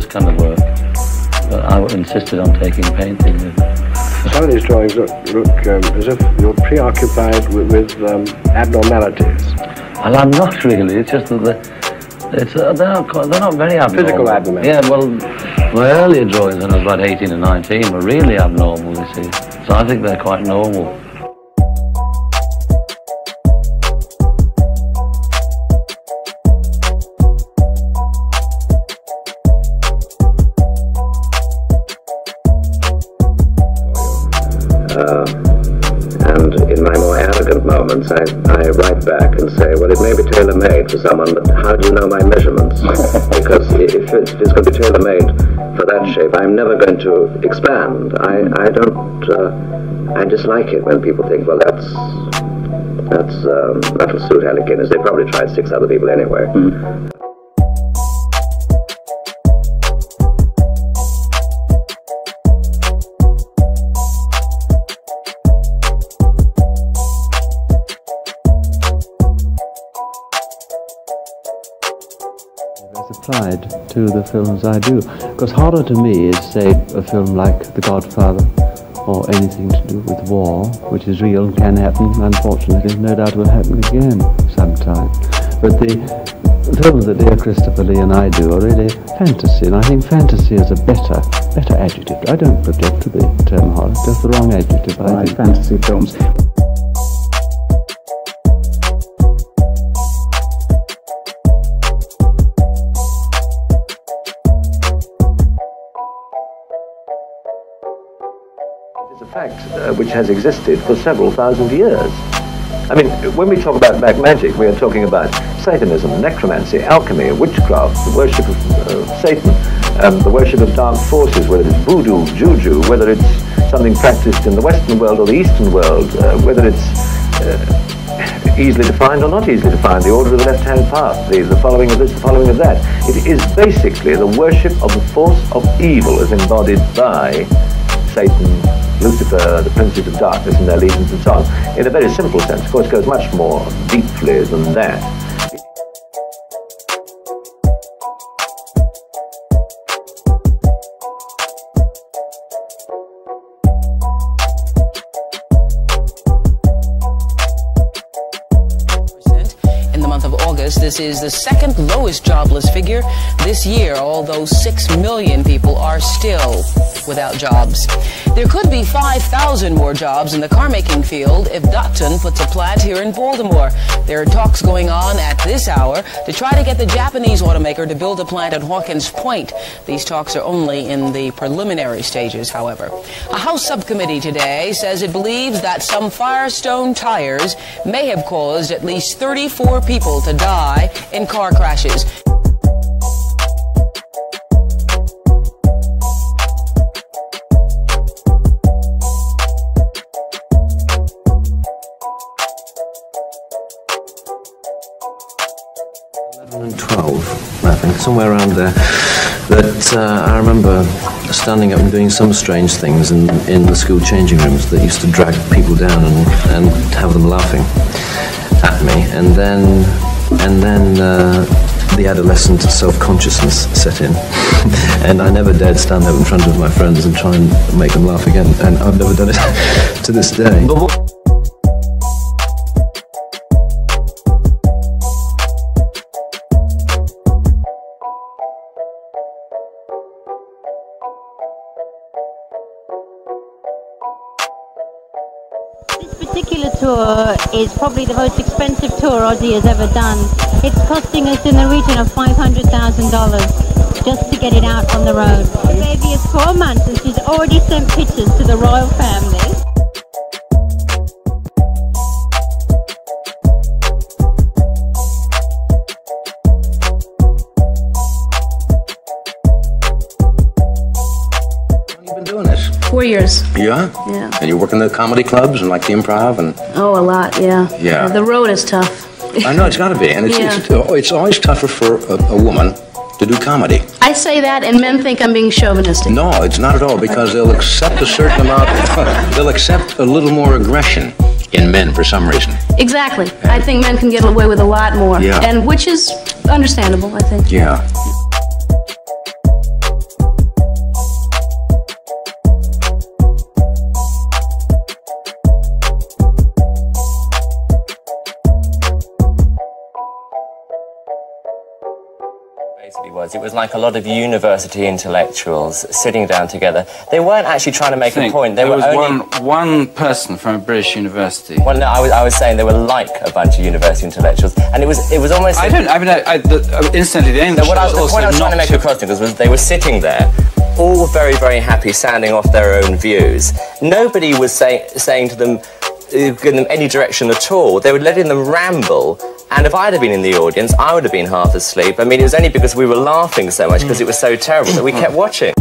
this kind of work. But I insisted on taking painting. Some of these drawings look as if you're preoccupied with abnormalities. Well, I'm not really. It's just that they're not very abnormal. Physical abnormalities. Yeah, well, my earlier drawings when I was about 18 and 19 were really abnormal, you see. So I think they're quite normal. And in my more arrogant moments, I write back and say, well, it may be tailor-made for someone, but how do you know my measurements? Because if it's going to be tailor-made for that shape, I'm never going to expand. I dislike it when people think, well, that'll suit Alec Guinness. They probably tried 6 other people anyway. Applied to the films I do, because horror to me is, say, a film like The Godfather, or anything to do with war, which is real and can happen. Unfortunately, no doubt will happen again sometime. But the films that dear Christopher Lee and I do are really fantasy, and I think fantasy is a better adjective. I don't object to the term horror, just the wrong adjective. I think fantasy films. It's a fact which has existed for several thousand years. I mean, when we talk about black magic, we are talking about Satanism, necromancy, alchemy, witchcraft, the worship of Satan, the worship of dark forces, whether it's voodoo, juju, whether it's something practiced in the Western world or the Eastern world, whether it's easily defined or not easily defined, the order of the left-hand path, the following of this, the following of that. It is basically the worship of the force of evil as embodied by Satan, Lucifer, the princes of darkness and their legions and so on. In a very simple sense, of course, it goes much more deeply than that. In the month of August, this is the second lowest jobless figure this year, although 6 million people are still without jobs. There could be 5,000 more jobs in the car-making field if Datsun puts a plant here in Baltimore. There are talks going on at this hour to try to get the Japanese automaker to build a plant at Hawkins Point. These talks are only in the preliminary stages, however. A House subcommittee today says it believes that some Firestone tires may have caused at least 34 people to die in car crashes. And 12, I think, somewhere around there, that I remember standing up and doing some strange things in the school changing rooms that used to drag people down and have them laughing at me, and then the adolescent self-consciousness set in, and I never dared stand up in front of my friends and try and make them laugh again, and I've never done it to this day. This particular tour is probably the most expensive tour Ozzy has ever done. It's costing us in the region of $500,000 just to get it out on the road. The baby is 4 months and she's already sent pictures to the royal family. You've been doing this? 4 years. Yeah? Yeah. And you work in the comedy clubs and like the improv and... Oh, a lot, yeah. Yeah. The road is tough. I know, it's got to be. And it's always tougher for a woman to do comedy. I say that and men think I'm being chauvinistic. No, it's not at all, because they'll accept a certain amount, they'll accept a little more aggression in men for some reason. Exactly. I think men can get away with a lot more. Yeah. And which is understandable, I think. Yeah. it was like a lot of university intellectuals sitting down together. They weren't actually trying to make a point. There was one person from a British university. Well, no, I was saying they were like a bunch of university intellectuals, and it was almost. Instantly, the end. The point I was trying to make across to was they were sitting there, all very, very happy, sounding off their own views. Nobody was saying to them, giving them any direction at all. They were letting them ramble. And if I'd have been in the audience, I would have been half asleep. I mean, it was only because we were laughing so much because it was so terrible that we kept watching.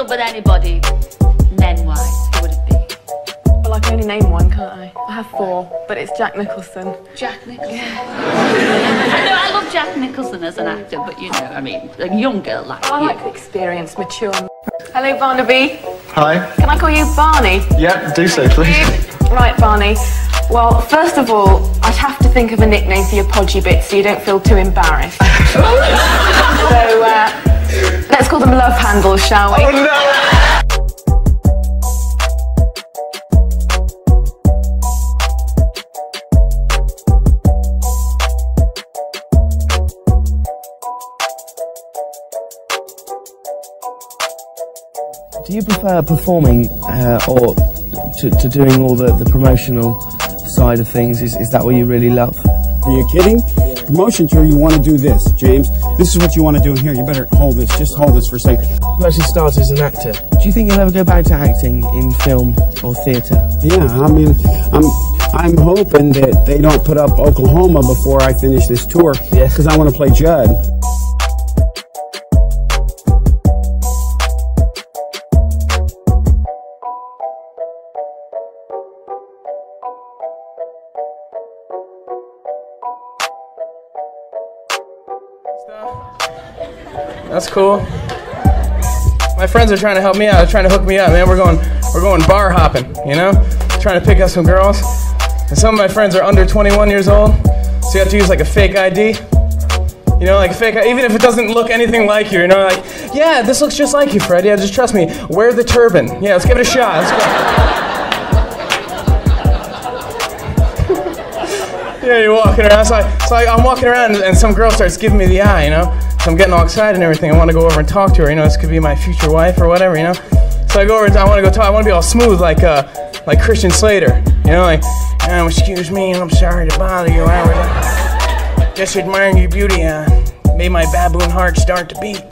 With anybody, men-wise, who would it be? Well, I can only name one, can't I? I have 4, but it's Jack Nicholson. Jack Nicholson? Yeah. I love Jack Nicholson as an actor, but you know, I mean, a young girl like you. I like experienced, mature. Hello, Barnaby. Hi. Can I call you Barney? Yeah, do so, please. Right, Barney. Well, first of all, I'd have to think of a nickname for your podgy bits so you don't feel too embarrassed. So, let's call them love handles, shall we? Oh, no! Do you prefer performing or to doing all the promotional side of things? Is that what you really love? Are you kidding? Yeah. Promotion tour, you want to do this, James. This is what you want to do here. You better hold this. Just hold this for a second. You actually started as an actor. Do you think you'll ever go back to acting in film or theatre? Yeah, I mean, I'm hoping that they don't put up Oklahoma before I finish this tour. Yes. Because I want to play Judd. That's cool. My friends are trying to help me out. They're trying to hook me up, man. We're going bar hopping, you know? Trying to pick up some girls. And some of my friends are under 21 years old, so you have to use like a fake ID. You know, like a fake ID, even if it doesn't look anything like you, you know, like, yeah, this looks just like you, Fred. Yeah, just trust me. Wear the turban. Yeah, let's give it a shot. Let's go. Yeah, you're walking around. So I'm walking around and some girl starts giving me the eye, you know? So I'm getting all excited and everything. I want to go over and talk to her. You know, this could be my future wife or whatever, you know? So I go over and I want to go talk. I want to be all smooth like Christian Slater. You know, like, oh, excuse me, I'm sorry to bother you. I was just admiring your beauty. Made my baboon heart start to beat.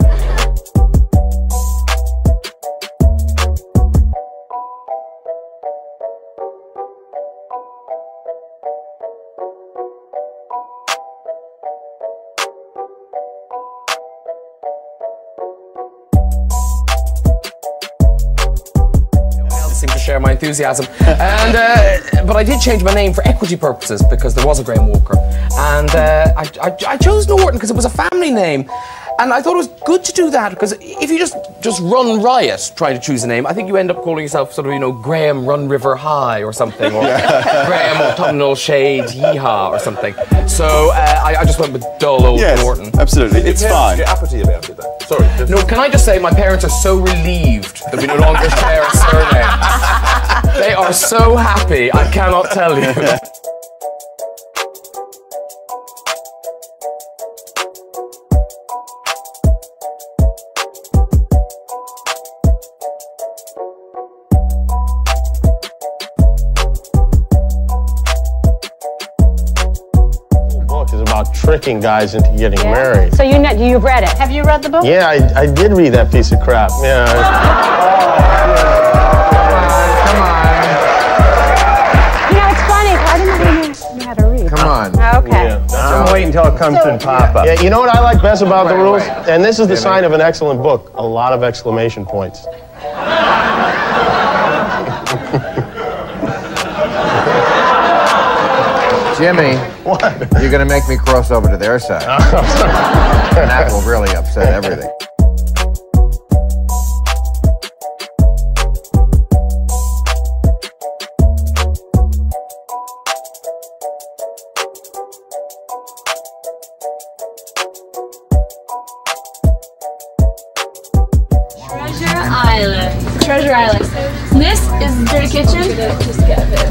To share my enthusiasm, and but I did change my name for equity purposes because there was a Graham Walker, and I chose Norton because it was a family name, and I thought it was good to do that because if you just run riot trying to choose a name, I think you end up calling yourself sort of, you know, Graham Run River High or something, or Graham Autumnal Shade Yeehaw or something. So I just went with dull old Norton. Absolutely, it's fine. Uppity about it, then. Sorry. No, can I just say my parents are so relieved that we no longer share a surname. They are so happy, I cannot tell you. Is about tricking guys into getting married. So you've read it. Have you read the book? Yeah, I did read that piece of crap. Yeah. Come on. You know, it's funny. I didn't know you knew how to read. Come on. Okay. Yeah. I'm waiting until it comes to Papa. Yeah, you know what I like best about the rules? And this is the sign of an excellent book. A lot of exclamation points. Jimmy, what? You're going to make me cross over to their side. And that will really upset everything. Treasure Island. Treasure Island. This is the dirty kitchen.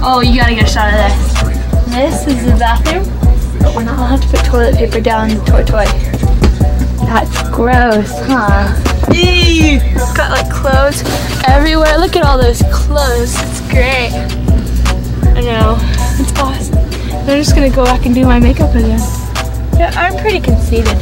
Oh, you gotta get a shot of this. This is the bathroom, but we're not allowed to put toilet paper down the toy. That's gross, huh? Eee! It's got like clothes everywhere. Look at all those clothes. It's great. I know. It's awesome. I'm just gonna go back and do my makeup again. Yeah, I'm pretty conceited.